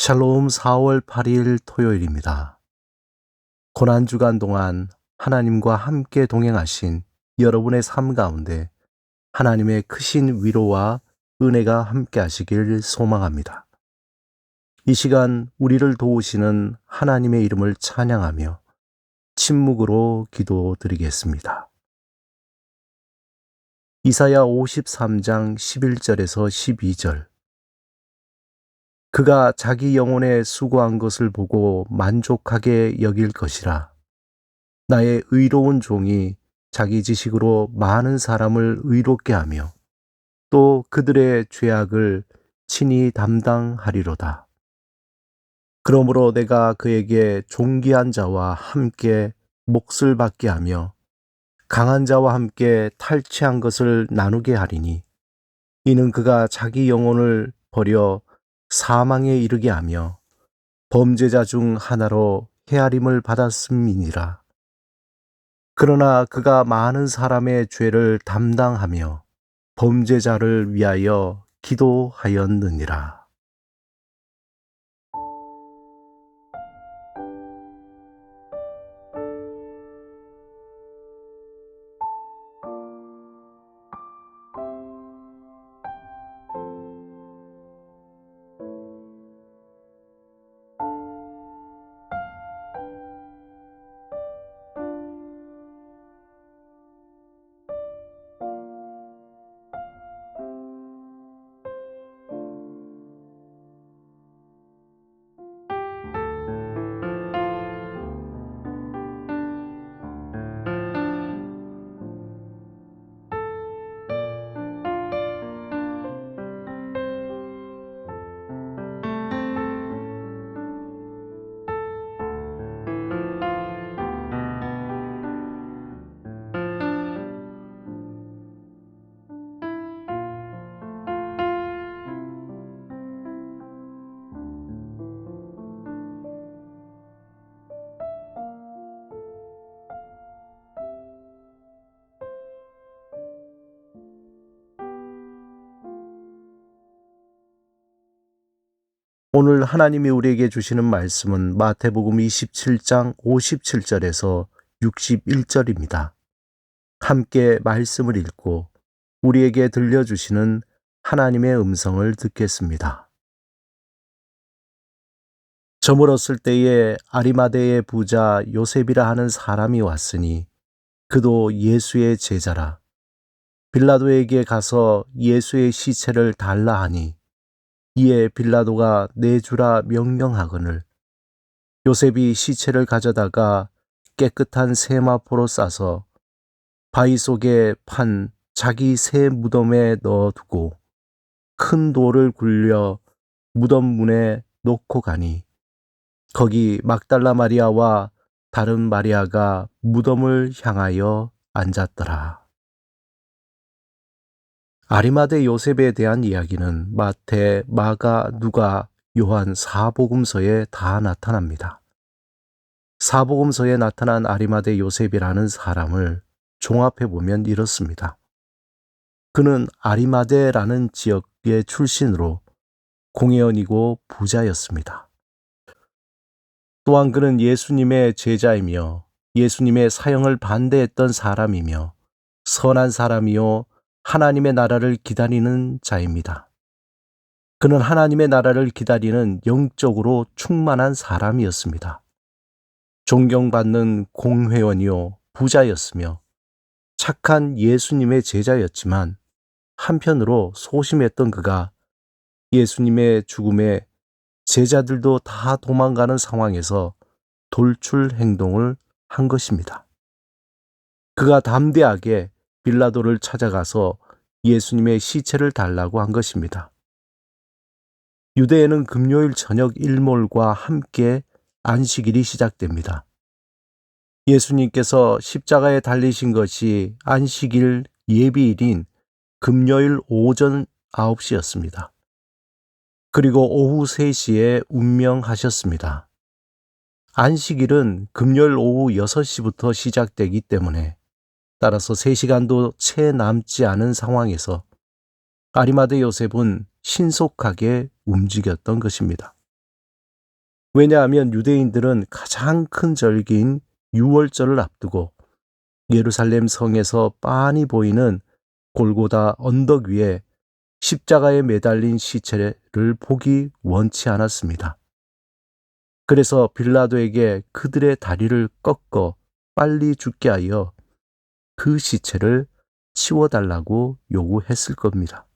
샬롬 4월 8일 토요일입니다. 고난주간 동안 하나님과 함께 동행하신 여러분의 삶 가운데 하나님의 크신 위로와 은혜가 함께 하시길 소망합니다. 이 시간 우리를 도우시는 하나님의 이름을 찬양하며 침묵으로 기도드리겠습니다. 이사야 53장 11절에서 12절. 그가 자기 영혼에 수고한 것을 보고 만족하게 여길 것이라. 나의 의로운 종이 자기 지식으로 많은 사람을 의롭게 하며 또 그들의 죄악을 친히 담당하리로다. 그러므로 내가 그에게 존귀한 자와 함께 몫을 받게 하며 강한 자와 함께 탈취한 것을 나누게 하리니 이는 그가 자기 영혼을 버려 사망에 이르게 하며 범죄자 중 하나로 헤아림을 받았음이니라. 그러나 그가 많은 사람의 죄를 담당하며 범죄자를 위하여 기도하였느니라. 오늘 하나님이 우리에게 주시는 말씀은 마태복음 27장 57절에서 61절입니다. 함께 말씀을 읽고 우리에게 들려주시는 하나님의 음성을 듣겠습니다. 저물었을 때에 아리마대의 부자 요셉이라 하는 사람이 왔으니 그도 예수의 제자라. 빌라도에게 가서 예수의 시체를 달라 하니 이에 빌라도가 내주라 명령하거늘 요셉이 시체를 가져다가 깨끗한 세마포로 싸서 바위 속에 판 자기 새 무덤에 넣어두고 큰 돌을 굴려 무덤 문에 놓고 가니 거기 막달라 마리아와 다른 마리아가 무덤을 향하여 앉았더라. 아리마대 요셉에 대한 이야기는 마태, 마가, 누가, 요한 사복음서에 다 나타납니다. 사복음서에 나타난 아리마대 요셉이라는 사람을 종합해 보면 이렇습니다. 그는 아리마대라는 지역의 출신으로 공회원이고 부자였습니다. 또한 그는 예수님의 제자이며 예수님의 사형을 반대했던 사람이며 선한 사람이요 하나님의 나라를 기다리는 자입니다. 그는 하나님의 나라를 기다리는 영적으로 충만한 사람이었습니다. 존경받는 공회원이요 부자였으며 착한 예수님의 제자였지만 한편으로 소심했던 그가 예수님의 죽음에 제자들도 다 도망가는 상황에서 돌출 행동을 한 것입니다. 그가 담대하게 빌라도를 찾아가서 예수님의 시체를 달라고 한 것입니다. 유대에는 금요일 저녁 일몰과 함께 안식일이 시작됩니다. 예수님께서 십자가에 달리신 것이 안식일 예비일인 금요일 오전 9시였습니다. 그리고 오후 3시에 운명하셨습니다. 안식일은 금요일 오후 6시부터 시작되기 때문에 따라서 3시간도 채 남지 않은 상황에서 아리마대 요셉은 신속하게 움직였던 것입니다. 왜냐하면 유대인들은 가장 큰 절기인 유월절을 앞두고 예루살렘 성에서 빤히 보이는 골고다 언덕 위에 십자가에 매달린 시체를 보기 원치 않았습니다. 그래서 빌라도에게 그들의 다리를 꺾어 빨리 죽게 하여 그 시체를 치워달라고 요구했을 겁니다.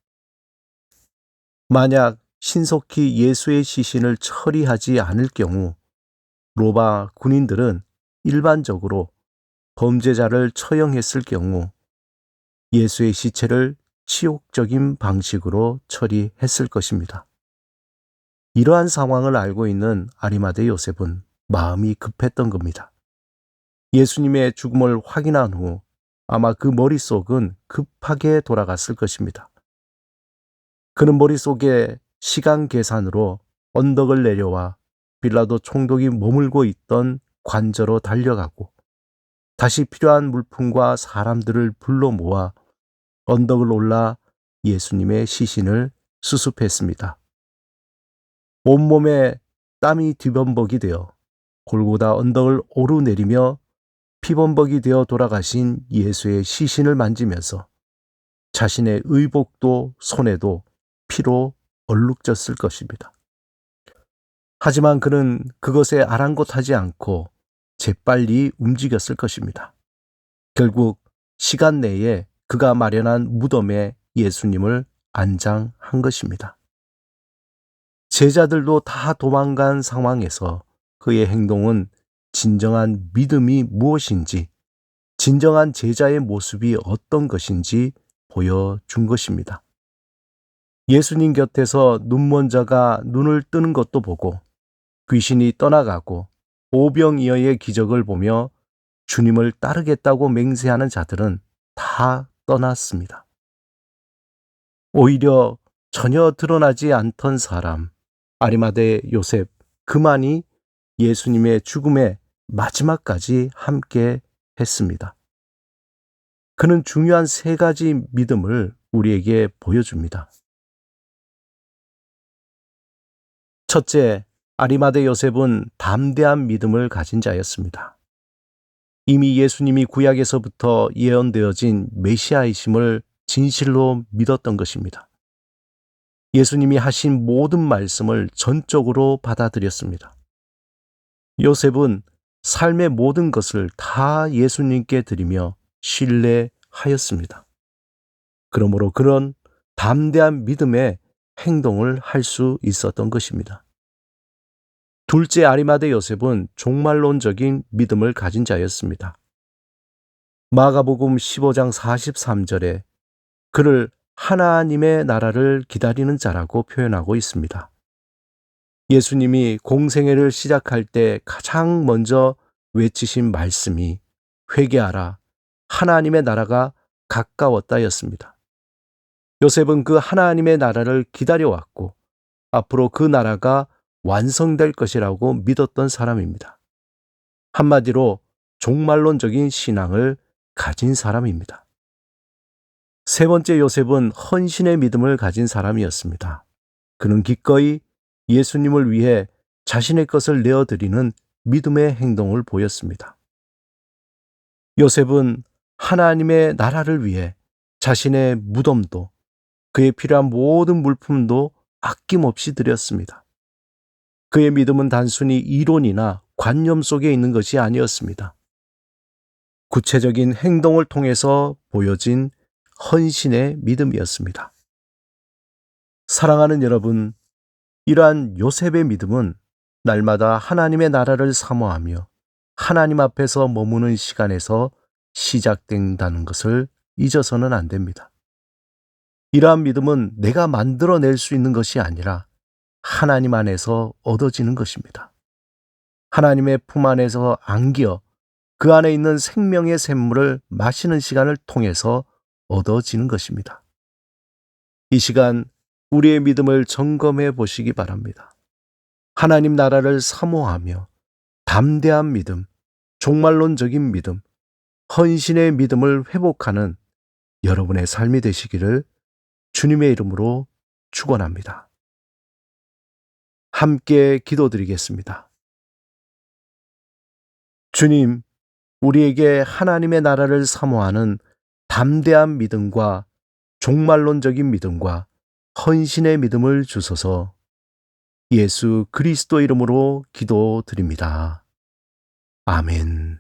만약 신속히 예수의 시신을 처리하지 않을 경우 로마 군인들은 일반적으로 범죄자를 처형했을 경우 예수의 시체를 치욕적인 방식으로 처리했을 것입니다. 이러한 상황을 알고 있는 아리마대 요셉은 마음이 급했던 겁니다. 예수님의 죽음을 확인한 후 아마 그 머릿속은 급하게 돌아갔을 것입니다. 그는 머릿속에 시간 계산으로 언덕을 내려와 빌라도 총독이 머물고 있던 관저로 달려가고 다시 필요한 물품과 사람들을 불러 모아 언덕을 올라 예수님의 시신을 수습했습니다. 온몸에 땀이 뒤범벅이 되어 골고다 언덕을 오르내리며 피범벅이 되어 돌아가신 예수의 시신을 만지면서 자신의 의복도 손에도 피로 얼룩졌을 것입니다. 하지만 그는 그것에 아랑곳하지 않고 재빨리 움직였을 것입니다. 결국 시간 내에 그가 마련한 무덤에 예수님을 안장한 것입니다. 제자들도 다 도망간 상황에서 그의 행동은 진정한 믿음이 무엇인지, 진정한 제자의 모습이 어떤 것인지 보여준 것입니다. 예수님 곁에서 눈먼 자가 눈을 뜨는 것도 보고 귀신이 떠나가고 오병이어의 기적을 보며 주님을 따르겠다고 맹세하는 자들은 다 떠났습니다. 오히려 전혀 드러나지 않던 사람, 아리마대 요셉 그만이 예수님의 죽음의 마지막까지 함께 했습니다. 그는 중요한 3가지 믿음을 우리에게 보여줍니다. 첫째, 아리마대 요셉은 담대한 믿음을 가진 자였습니다. 이미 예수님이 구약에서부터 예언되어진 메시아이심을 진실로 믿었던 것입니다. 예수님이 하신 모든 말씀을 전적으로 받아들였습니다. 요셉은 삶의 모든 것을 다 예수님께 드리며 신뢰하였습니다. 그러므로 그런 담대한 믿음의 행동을 할 수 있었던 것입니다. 둘째, 아리마대 요셉은 종말론적인 믿음을 가진 자였습니다. 마가복음 15장 43절에 그를 하나님의 나라를 기다리는 자라고 표현하고 있습니다. 예수님이 공생애를 시작할 때 가장 먼저 외치신 말씀이 회개하라, 하나님의 나라가 가까웠다였습니다. 요셉은 그 하나님의 나라를 기다려왔고 앞으로 그 나라가 완성될 것이라고 믿었던 사람입니다. 한마디로 종말론적인 신앙을 가진 사람입니다. 세 번째, 요셉은 헌신의 믿음을 가진 사람이었습니다. 그는 기꺼이 예수님을 위해 자신의 것을 내어드리는 믿음의 행동을 보였습니다. 요셉은 하나님의 나라를 위해 자신의 무덤도 그에 필요한 모든 물품도 아낌없이 드렸습니다. 그의 믿음은 단순히 이론이나 관념 속에 있는 것이 아니었습니다. 구체적인 행동을 통해서 보여진 헌신의 믿음이었습니다. 사랑하는 여러분, 이러한 요셉의 믿음은 날마다 하나님의 나라를 사모하며 하나님 앞에서 머무는 시간에서 시작된다는 것을 잊어서는 안 됩니다. 이러한 믿음은 내가 만들어낼 수 있는 것이 아니라 하나님 안에서 얻어지는 것입니다. 하나님의 품 안에서 안겨 그 안에 있는 생명의 샘물을 마시는 시간을 통해서 얻어지는 것입니다. 이 시간 우리의 믿음을 점검해 보시기 바랍니다. 하나님 나라를 사모하며 담대한 믿음, 종말론적인 믿음, 헌신의 믿음을 회복하는 여러분의 삶이 되시기를 주님의 이름으로 축원합니다. 함께 기도드리겠습니다. 주님, 우리에게 하나님의 나라를 사모하는 담대한 믿음과 종말론적인 믿음과 헌신의 믿음을 주소서. 예수 그리스도 이름으로 기도드립니다. 아멘.